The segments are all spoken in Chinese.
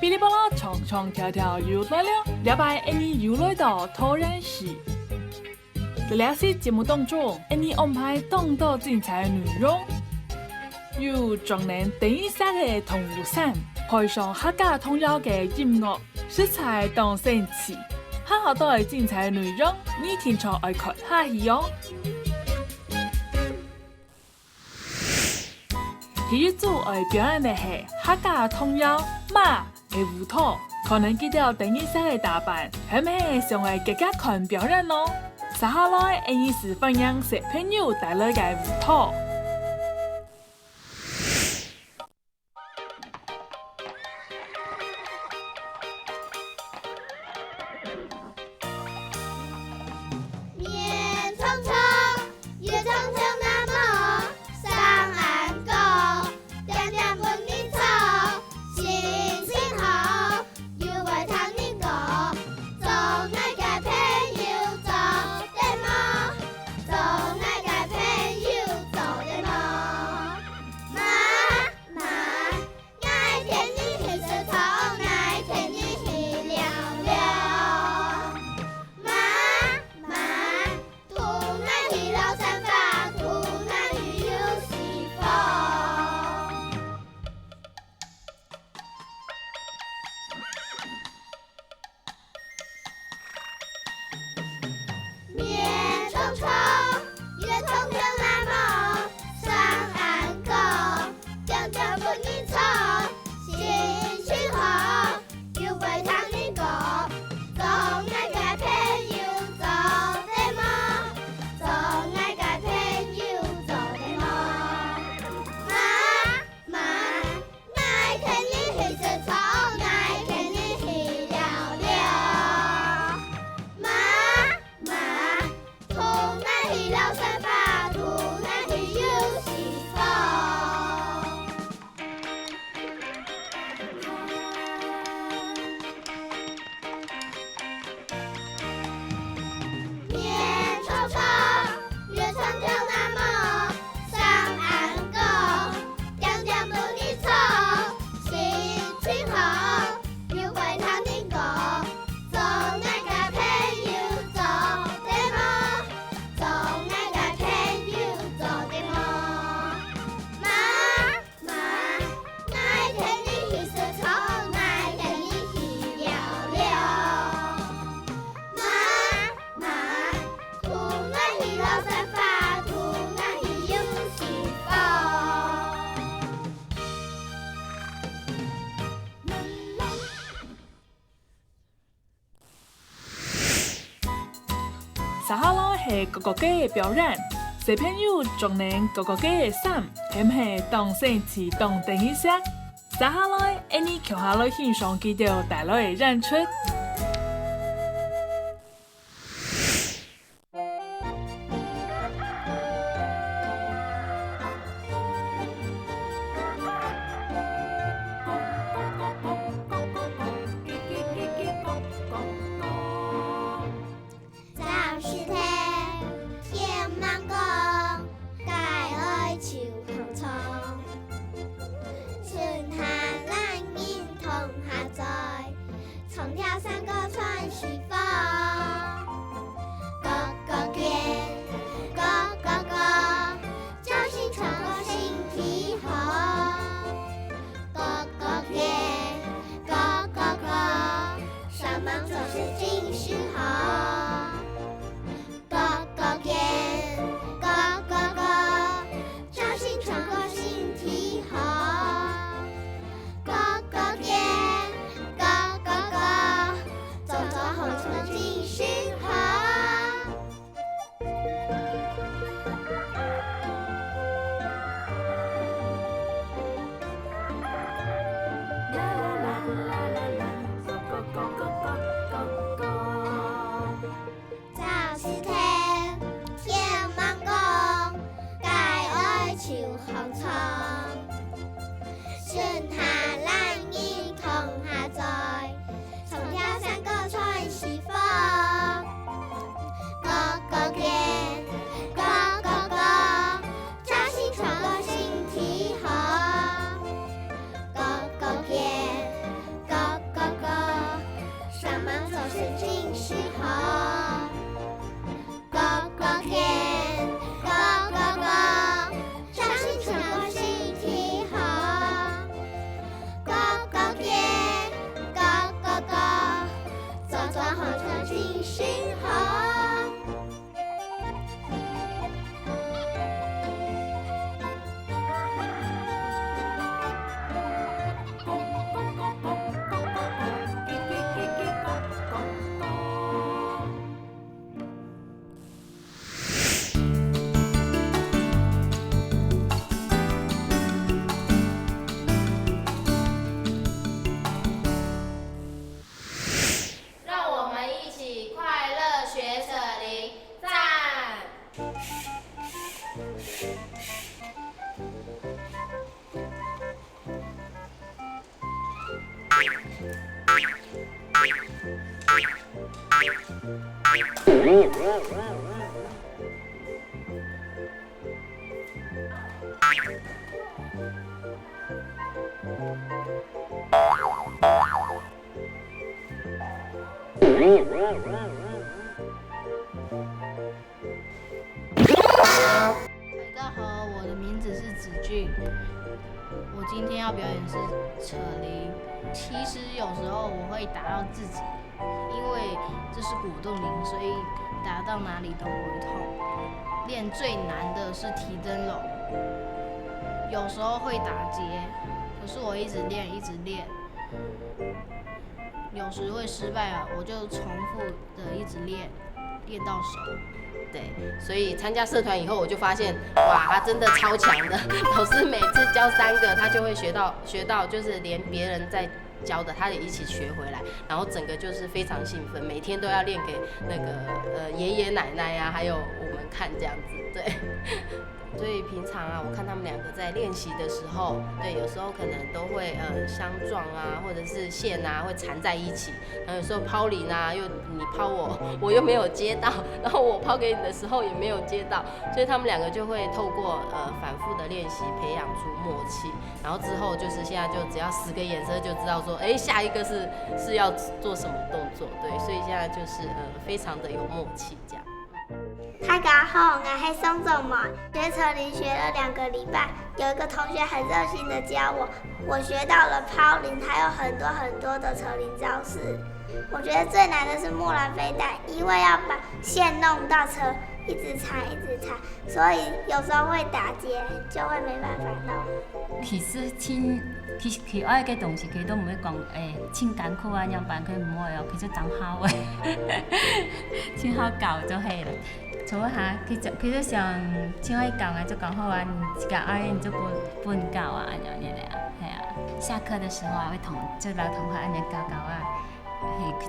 噼里啪啦，唱唱跳跳又来了，了解你又来到突然时。在这些节目当中，你安排更多精彩内容，有专人等一下的同路伞，配上客家童谣的音乐，色彩当神奇，好多的精彩内容，你听唱爱看下去哦。第一组爱表演的是客家童谣马的舞蹈，可能记得等一下的打扮，係咪上嚟更加看表演咯？接下來，你是分享小朋友帶來嘅舞蹈。接下來係哥哥嘅表演，小朋友仲能哥哥嘅衫，係唔係當神奇當等一下？接下來，你跳下來欣賞佢哋帶來嘅演出。春夏两年同下载，从跳伞。大家好，我的名字是子俊，我今天要表演是扯铃。其实有时候我会打到自己，因为这是果冻铃，所以打到哪里都不会痛。练最难的是提灯笼，有时候会打结，可是我一直练，有时会失败了，我就重复的一直练到手。对，所以参加社团以后，我就发现，哇，他真的超强的。老师每次教3个，他就会学到，就是连别人在教的，他也一起学回来，然后整个就是非常兴奋，每天都要练给那个爷爷奶奶啊，还有我们看这样子，对。所以平常啊，我看他们2个在练习的时候，对，有时候可能都会相撞啊，或者是线啊会缠在一起，然后有时候抛铃啊，又你抛我，我又没有接到，然后我抛给你的时候也没有接到，所以他们2个就会透过反复的练习培养出默契，然后之后就是现在就只要10个眼色就知道说，下一个是要做什么动作，对，所以现在就是非常的有默契这样。大家好，我是宋仲萌，学扯铃学了2个礼拜，有一个同学很热心的教我，我学到了抛铃，还有很多的扯铃招式。我觉得最难的是木兰飞弹，因为要把线弄到车，一直缠，所以有时候会打结，就会没办法弄。其实佢愛嘅東西，佢都唔會講真艱苦啊，樣辦佢唔會哦，佢就真好嘅，真好教就係啦。做一下，佢就想真愛教啊，就講好啊，你自己愛你就不教啊，咁樣嚟啊，係啊。下課的時候啊，會就老同學咁樣教啊，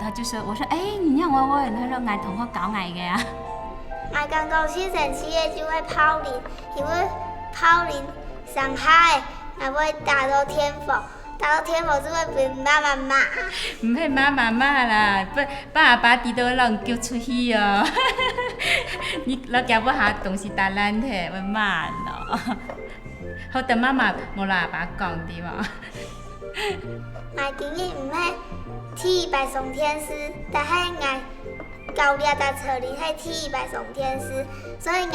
他就說，我說你讓我，他說嗌同學教嗌嘅啊。我剛到新城企業就會拋鈴，因為拋鈴上海。還會打到天火就會被媽媽罵。唔係媽媽罵啦，爸啲都人叫出去哦。你教不下東西打爛嘅，會罵咯。好等媽媽冇喇叭講啲嘛。我今日唔係踢100送天師，但係我教練打扯鈴係踢100送天師，所以我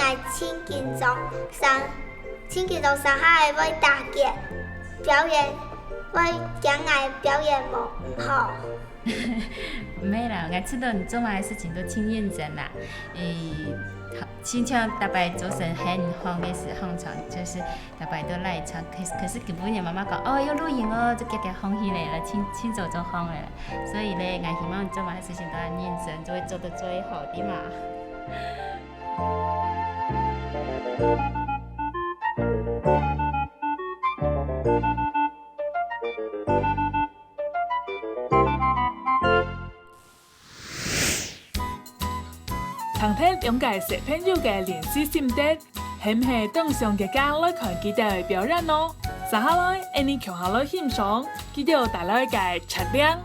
千斤重上海會打結表演，會講我表演唔好。唔係啦，我知道你做埋嘅事情都挺認真啦。經常大概早晨很慌嘅時候，就是大概都來唱。可是根本嘅媽媽講，要錄影哦，就急慌起來了，清早就慌了。所以咧，我希望你做埋嘅事情都很認真，就會做得最好啲嘛。今天了解小朋友嘅練習心得，係唔係等上嘅家來看佢哋表演咯？接下來，你強下來欣賞，佢哋帶來嘅質量。